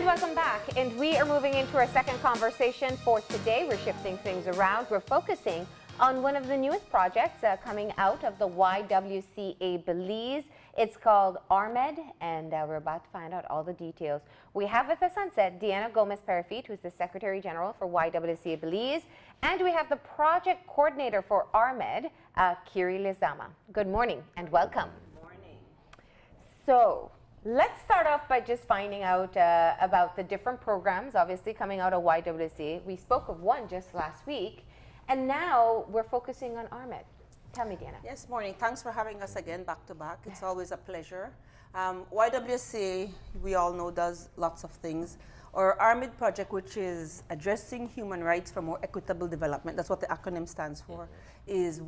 And welcome back. And we are moving into our second conversation for today. We're shifting things around. We're focusing on one of the newest projects coming out of the YWCA Belize. It's called AHRMED, and we're about to find out all the details. We have with us on set Deanna Peyrefitte, who's the Secretary General for YWCA Belize, and we have the project coordinator for AHRMED, Kiri Lizama. Good morning and welcome. Good morning. So, let's start off by just finding out about the different programs, obviously, coming out of YWCA. We spoke of one just last week, and now we're focusing on AHRMED. Tell me, Deanna. Yes, morning. Thanks for having us again back to back. It's always a pleasure. YWCA, we all know, does lots of things. Our AHRMED project, which is addressing human rights for more equitable development, that's what the acronym stands for, is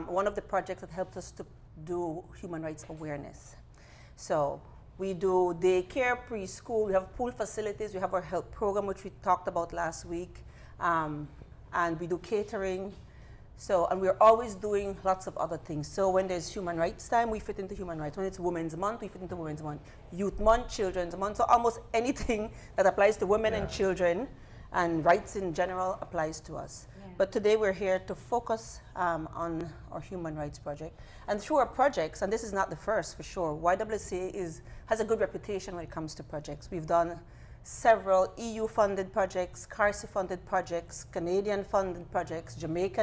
one of the projects that helps us to do human rights awareness. So we do daycare, preschool, we have pool facilities, we have our health program, which we talked about last week, and we do catering. So, and we're always doing lots of other things. So when there's human rights time, we fit into human rights. When it's Women's Month, we fit into Women's Month. Youth Month, Children's Month, so almost anything that applies to women and children and rights in general applies to us. Yeah. But today we're here to focus on our human rights project. And through our projects, and this is not the first for sure, YWCA has a good reputation when it comes to projects. We've done several EU-funded projects, CARSI-funded projects, Canadian-funded projects, Japanese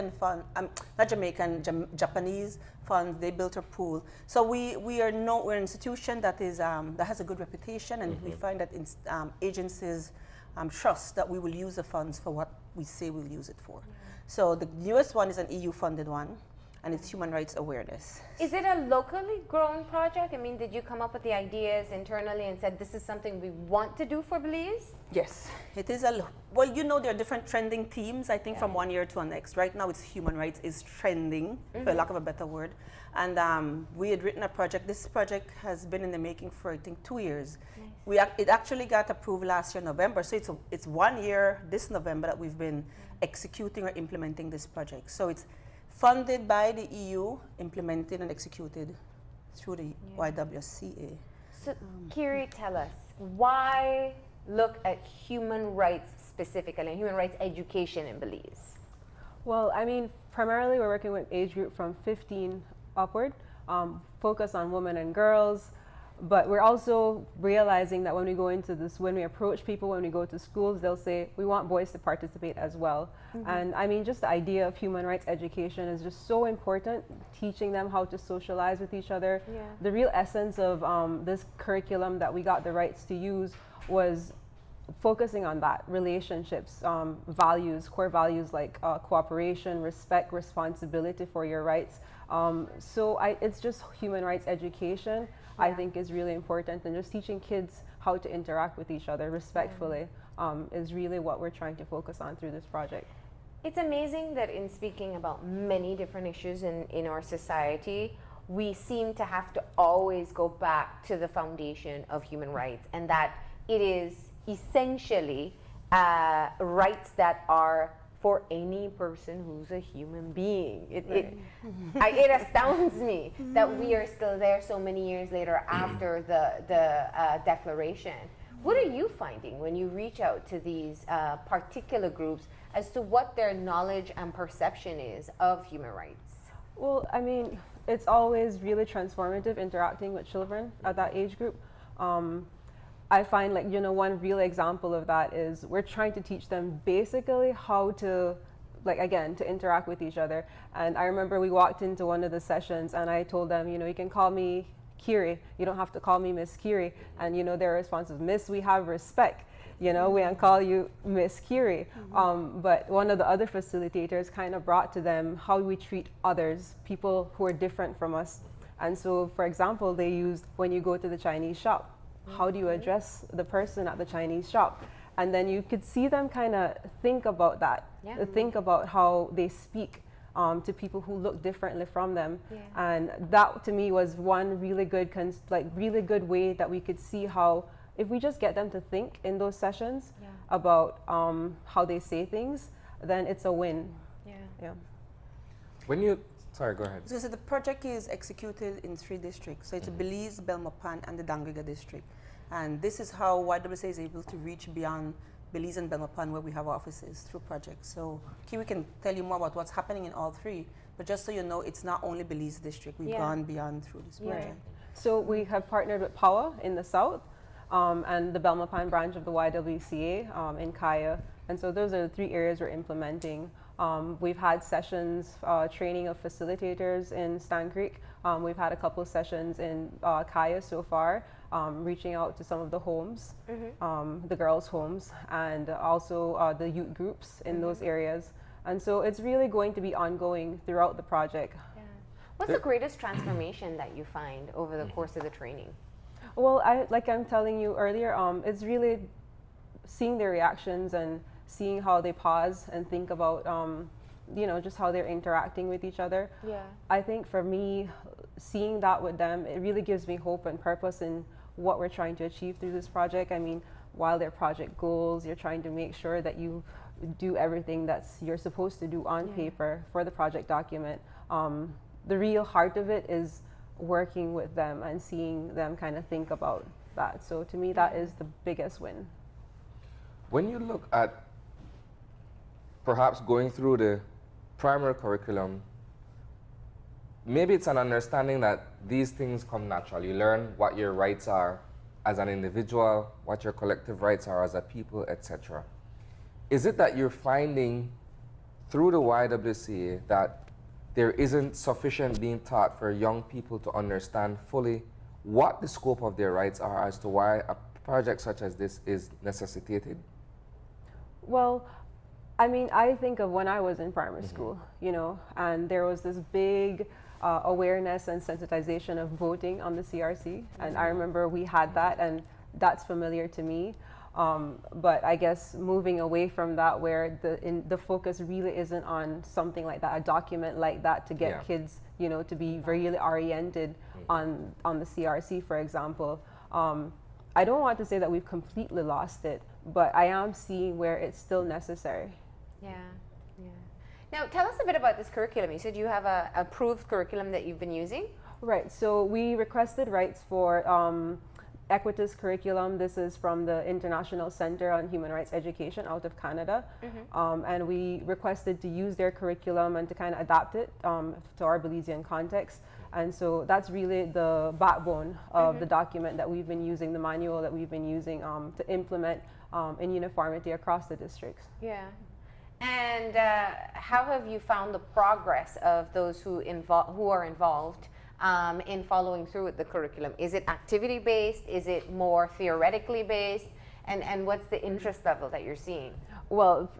funds. They built a pool. So we're an institution that is that has a good reputation, and we find that agencies trust that we will use the funds for what we say we'll use it for. So the newest one is an EU-funded one, and it's human rights awareness. Is it a locally grown project? I mean, did you come up with the ideas internally and said, this is something we want to do for Belize? Yes, it is well, you know, there are different trending themes, I think, from one year to the next. Right now, it's human rights is trending, for lack of a better word. And we had written a project. This project has been in the making for, I think, 2 years. Nice. It actually got approved last year, November. So it's 1 year, this November, that we've been executing or implementing this project. So it's funded by the EU, implemented and executed through the YWCA. So, Kiri, tell us, why look at human rights specifically, and human rights education in Belize? Well, I mean, primarily we're working with age group from 15 upward, focus on women and girls, but we're also realizing that when we go into this, when we approach people, when we go to schools, they'll say, we want boys to participate as well. And I mean, just the idea of human rights education is just so important, teaching them how to socialize with each other. Yeah. The real essence of this curriculum that we got the rights to use was focusing on that, relationships, values, core values like cooperation, respect, responsibility for your rights. So it's just human rights education. I think is really important, and just teaching kids how to interact with each other respectfully is really what we're trying to focus on through this project. It's amazing that in speaking about many different issues in our society, we seem to have to always go back to the foundation of human rights, and that it is essentially rights that are for any person who's a human being. It astounds me that we are still there so many years later after the declaration. What are you finding when you reach out to these particular groups as to what their knowledge and perception is of human rights? Well, I mean, it's always really transformative interacting with children at that age group. I find, like, you know, one real example of that is we're trying to teach them basically how to, like, again, to interact with each other. And I remember we walked into one of the sessions and I told them, you know, you can call me Kiri. You don't have to call me Miss Kiri. And, you know, their response was, Miss, we have respect. You know, we can call you Miss Kiri. But one of the other facilitators kind of brought to them how we treat others, people who are different from us. And so, for example, they used, when you go to the Chinese shop, how do you address the person at the Chinese shop? And then you could see them kind of think about that, think about how they speak to people who look differently from them. And that to me was one really good, really good way that we could see how, if we just get them to think in those sessions about how they say things, then it's a win. When you Sorry, go ahead. So the project is executed in 3 districts. So it's Belize, Belmopan, and the Dangriga district. And this is how YWCA is able to reach beyond Belize and Belmopan, where we have offices, through projects. So Kiri can tell you more about what's happening in all three, but just so you know, it's not only Belize district. We've gone beyond through this project. So we have partnered with POWA in the south, and the Belmopan branch of the YWCA in Kaya. And so those are the three areas we're implementing. We've had sessions, training of facilitators in Stan Creek. We've had a couple of sessions in Kaya so far, reaching out to some of the homes, the girls' homes, and also the youth groups in those areas. And so it's really going to be ongoing throughout the project. Yeah. What's the greatest transformation that you find over the course of the training? Well, like I'm telling you earlier, it's really seeing their reactions and seeing how they pause and think about, you know, just how they're interacting with each other. Yeah. I think for me, seeing that with them, it really gives me hope and purpose in what we're trying to achieve through this project. I mean, while they're project goals, you're trying to make sure that you do everything you're supposed to do on paper for the project document. The real heart of it is working with them and seeing them kind of think about that. So to me, that is the biggest win. When you look at perhaps going through the primary curriculum, maybe it's an understanding that these things come naturally. You learn what your rights are as an individual, what your collective rights are as a people, etc. Is it that you're finding through the YWCA that there isn't sufficient being taught for young people to understand fully what the scope of their rights are as to why a project such as this is necessitated? Well, I mean, I think of when I was in primary school, you know, and there was this big awareness and sensitization of voting on the CRC. And I remember we had that, and that's familiar to me. But I guess moving away from that, where the focus really isn't on something like that, a document like that, to get kids, you know, to be really oriented on the CRC, for example. I don't want to say that we've completely lost it, but I am seeing where it's still necessary. Yeah, yeah. Now, tell us a bit about this curriculum. You said you have a approved curriculum that you've been using? Right, so we requested rights for Equitable's curriculum. This is from the International Center on Human Rights Education out of Canada. And we requested to use their curriculum and to kind of adapt it to our Belizean context. And so that's really the backbone of the document that we've been using, the manual that we've been using to implement in uniformity across the districts. Yeah. And how have you found the progress of those who are involved in following through with the curriculum? Is it activity-based? Is it more theoretically based? And what's the interest level that you're seeing? Well,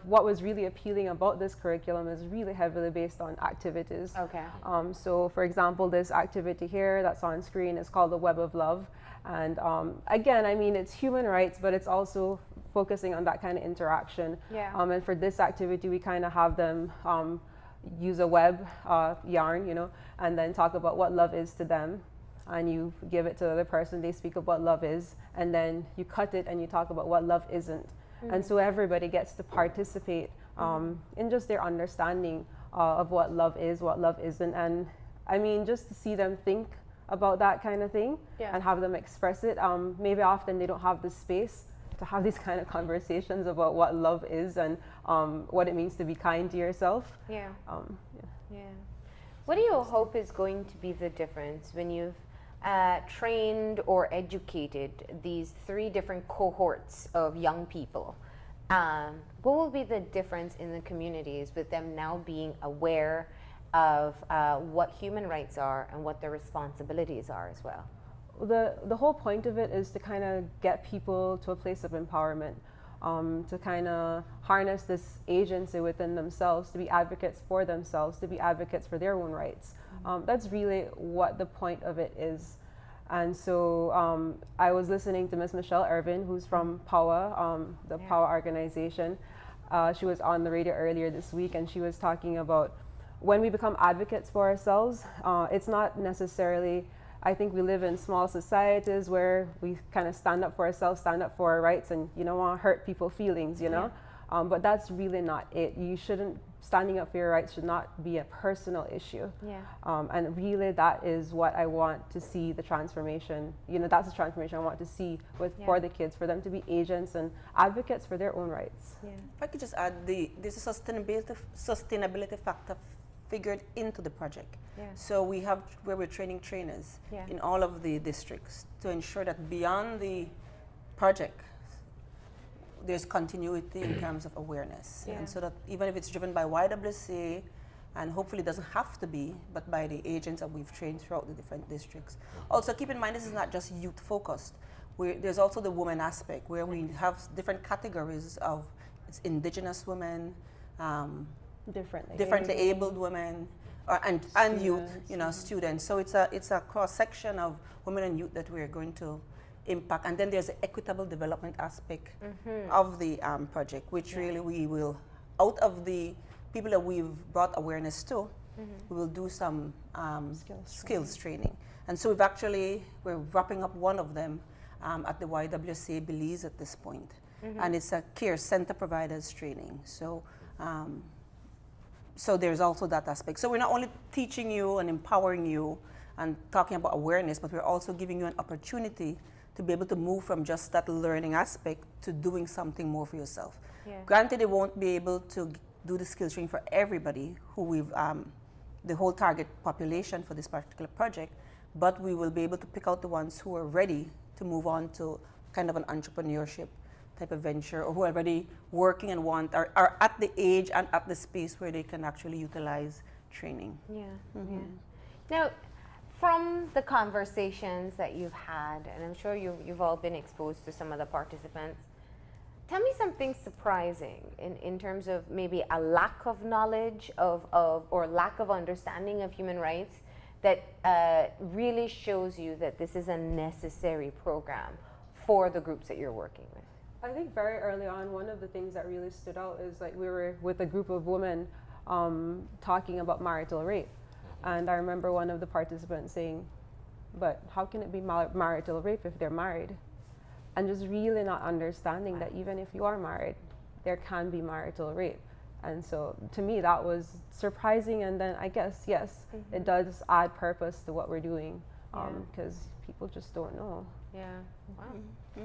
what was really appealing about this curriculum is really heavily based on activities. Okay. So, for example, this activity here that's on screen is called the Web of Love. And again, I mean, it's human rights, but it's also focusing on that kind of interaction. Yeah. And for this activity, we kind of have them use a web yarn, you know, and then talk about what love is to them. And you give it to the other person, they speak of what love is, and then you cut it and you talk about what love isn't. And so everybody gets to participate in just their understanding of what love is, what love isn't. And I mean, just to see them think about that kind of thing and have them express it. Maybe often they don't have the space to have these kind of conversations about what love is and what it means to be kind to yourself. Yeah. What do you hope is going to be the difference when you've trained or educated these 3 different cohorts of young people? What will be the difference in the communities with them now being aware of what human rights are and what their responsibilities are as well? The whole point of it is to kind of get people to a place of empowerment, to kind of harness this agency within themselves, to be advocates for themselves, to be advocates for their own rights. That's really what the point of it is. And so I was listening to Ms. Michelle Irvin, who's from POWA, the POWA organization. She was on the radio earlier this week, and she was talking about when we become advocates for ourselves, it's not necessarily, I think we live in small societies where we kind of stand up for ourselves, stand up for our rights, and you don't want to hurt people's feelings, you know? But that's really not it. You shouldn't, standing up for your rights should not be a personal issue. Yeah. And really that is what I want to see the transformation, that's the transformation I want to see for the kids, for them to be agents and advocates for their own rights. Yeah. If I could just add, there's a sustainability factor figured into the project. Yeah. So we have where we're training trainers in all of the districts to ensure that beyond the project, there's continuity in terms of awareness. Yeah. And so that even if it's driven by YWCA, and hopefully it doesn't have to be, but by the agents that we've trained throughout the different districts. Also keep in mind, this is not just youth focused. There's also the woman aspect where we have different categories of it's indigenous women, differently abled women, and youth, students. So it's a cross section of women and youth that we're going to impact. And then there's the equitable development aspect of the project, which really we will, out of the people that we've brought awareness to, we will do some skills training. And so we're wrapping up one of them at the YWCA Belize at this point. And it's a care center providers training. So so there's also that aspect. So we're not only teaching you and empowering you and talking about awareness, but we're also giving you an opportunity to be able to move from just that learning aspect to doing something more for yourself. Yeah. Granted, they won't be able to do the skills training for everybody who we've, the whole target population for this particular project, but we will be able to pick out the ones who are ready to move on to kind of an entrepreneurship type of venture, or who are already working and are at the age and at the space where they can actually utilize training. Yeah. Now, from the conversations that you've had, and I'm sure you've all been exposed to some of the participants, tell me something surprising in terms of maybe a lack of knowledge or lack of understanding of human rights that really shows you that this is a necessary program for the groups that you're working with. I think very early on, one of the things that really stood out is like we were with a group of women talking about marital rape. And I remember one of the participants saying, but how can it be marital rape if they're married? And just really not understanding that even if you are married, there can be marital rape. And so to me, that was surprising. And then I guess, yes, it does add purpose to what we're doing because people just don't know. Yeah, wow.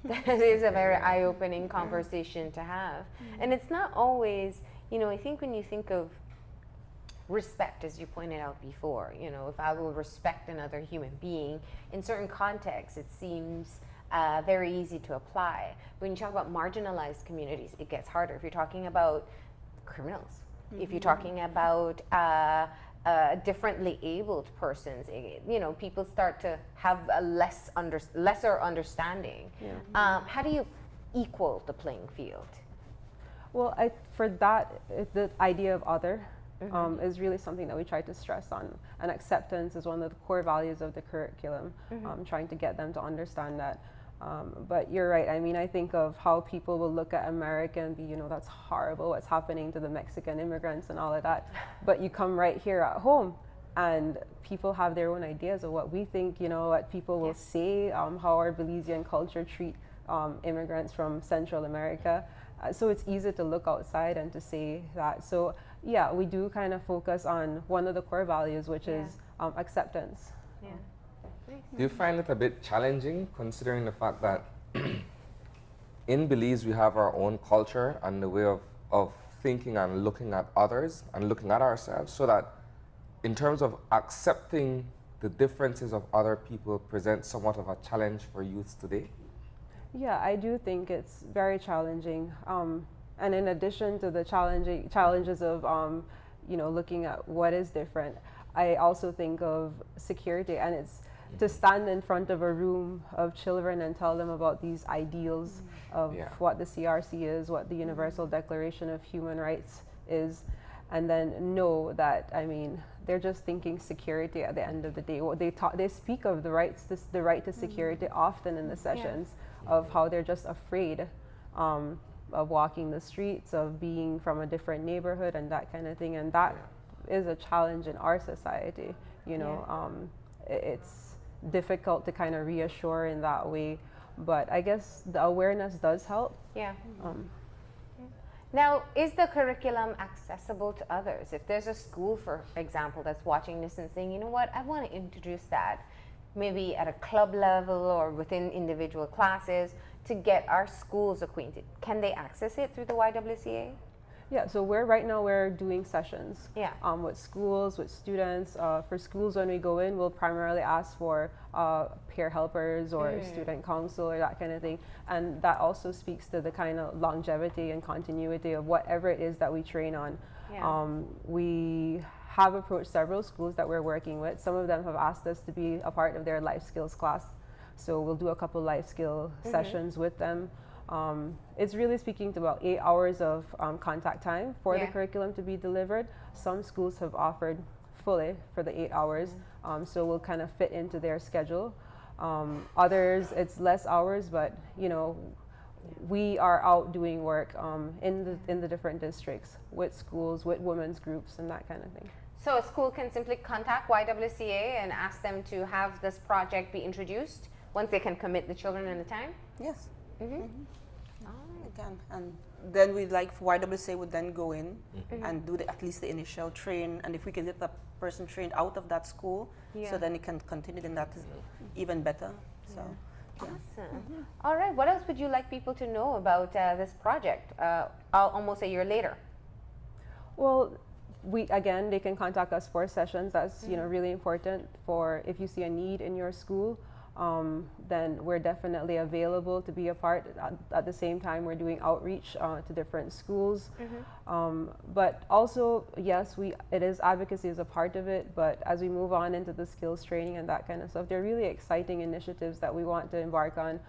That is a very eye-opening conversation to have. And it's not always, I think when you think of respect, as you pointed out before, if I will respect another human being, in certain contexts it seems very easy to apply. When you talk about marginalized communities, it gets harder. If you're talking about criminals, if you're talking about differently abled persons, people start to have a lesser understanding. How do you equal the playing field? Well, for that, the idea of other is really something that we try to stress on. And acceptance is one of the core values of the curriculum, trying to get them to understand that. But you're right. I mean, I think of how people will look at America and be, that's horrible, what's happening to the Mexican immigrants and all of that. But you come right here at home and people have their own ideas of what we think, what people will say, how our Belizean culture treat immigrants from Central America. So it's easy to look outside and to say that. So yeah, we do kind of focus on one of the core values, which is acceptance. Yeah. Do you find it a bit challenging, considering the fact that in Belize we have our own culture and the way of thinking and looking at others and looking at ourselves, so that in terms of accepting the differences of other people presents somewhat of a challenge for youths today? Yeah, I do think it's very challenging. And in addition to the challenges of, looking at what is different, I also think of security, and it's to stand in front of a room of children and tell them about these ideals of what the CRC is, what the Universal Declaration of Human Rights is, and then know that, they're just thinking security at the end of the day. They speak of the right to security often in the sessions, of how they're just afraid of walking the streets, of being from a different neighborhood and that kind of thing. And that is a challenge in our society. It's difficult to kind of reassure in that way, but I guess the awareness does help. Yeah. Now, is the curriculum accessible to others? If there's a school, for example, that's watching this and saying, you know what, I want to introduce that, maybe at a club level or within individual classes, to get our schools acquainted, can they access it through the YWCA? Yeah, so right now we're doing sessions Yeah. with schools, with students. For schools, when we go in, we'll primarily ask for peer helpers or student council or that kind of thing. And that also speaks to the kind of longevity and continuity of whatever it is that we train on. Yeah. We have approached several schools that we're working with. Some of them have asked us to be a part of their life skills class. So we'll do a couple life skill sessions with them. It's really speaking to about 8 hours of contact time for the curriculum to be delivered. Some schools have offered fully for the 8 hours, so we'll kind of fit into their schedule. Others, it's less hours, but you know, we are out doing work in the different districts with schools, with women's groups, and that kind of thing. So a school can simply contact YWCA and ask them to have this project be introduced once they can commit the children and the time? Yes. Mm-hmm. Again, and then we'd like YWCA would then go in and do at least the initial train, and if we can get the person trained out of that school, so then it can continue, then that is even better. So, Awesome. All right, what else would you like people to know about this project almost a year later? Well, they can contact us for sessions. That's really important for if you see a need in your school. Then we're definitely available to be a part. At the same time, we're doing outreach to different schools. But also, yes, it is advocacy is a part of it. But as we move on into the skills training and that kind of stuff, they're really exciting initiatives that we want to embark on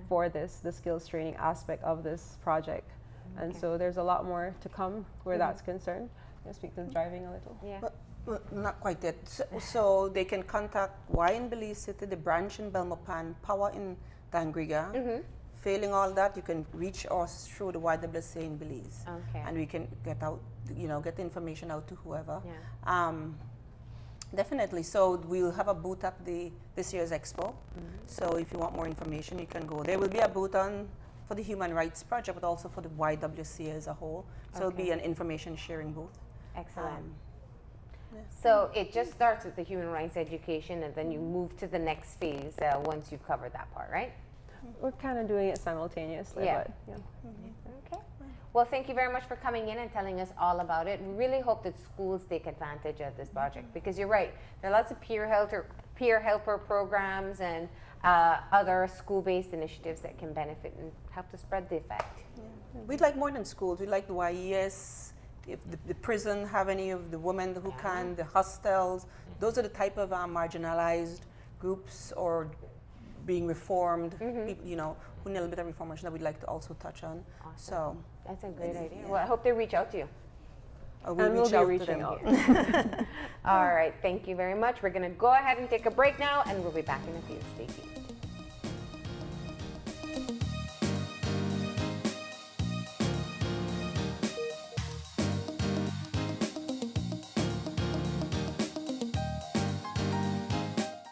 for the skills training aspect of this project. And so there's a lot more to come where that's concerned. Can I speak to driving a little? Yeah. well, not quite yet. So they can contact Y in Belize City, the branch in Belmopan, Power in Dangriga. Failing all that, you can reach us through the YWCA in Belize, and we can get out, get the information out to whoever. Definitely. So we'll have a booth at this year's expo. So if you want more information, you can go. There will be a booth for the Human Rights Project, but also for the YWCA as a whole. So it'll be an information sharing booth. Excellent. So it just starts with the human rights education, and then you move to the next phase once you've covered that part, right? We're kind of doing it simultaneously, but yeah. Okay. Well, thank you very much for coming in and telling us all about it. We really hope that schools take advantage of this project, because you're right. There are lots of peer helper programs and other school-based initiatives that can benefit and help to spread the effect. We'd like more than schools. We'd like the YES, if the prison have any of the women who can, the hostels. Those are the type of marginalized groups or being reformed, people, who need a little bit of reformation that we'd like to also touch on. Awesome. So that's a great idea. Well, I hope they reach out to you. we'll be reaching out. All right. Thank you very much. We're going to go ahead and take a break now, and we'll be back in a few. Stay tuned.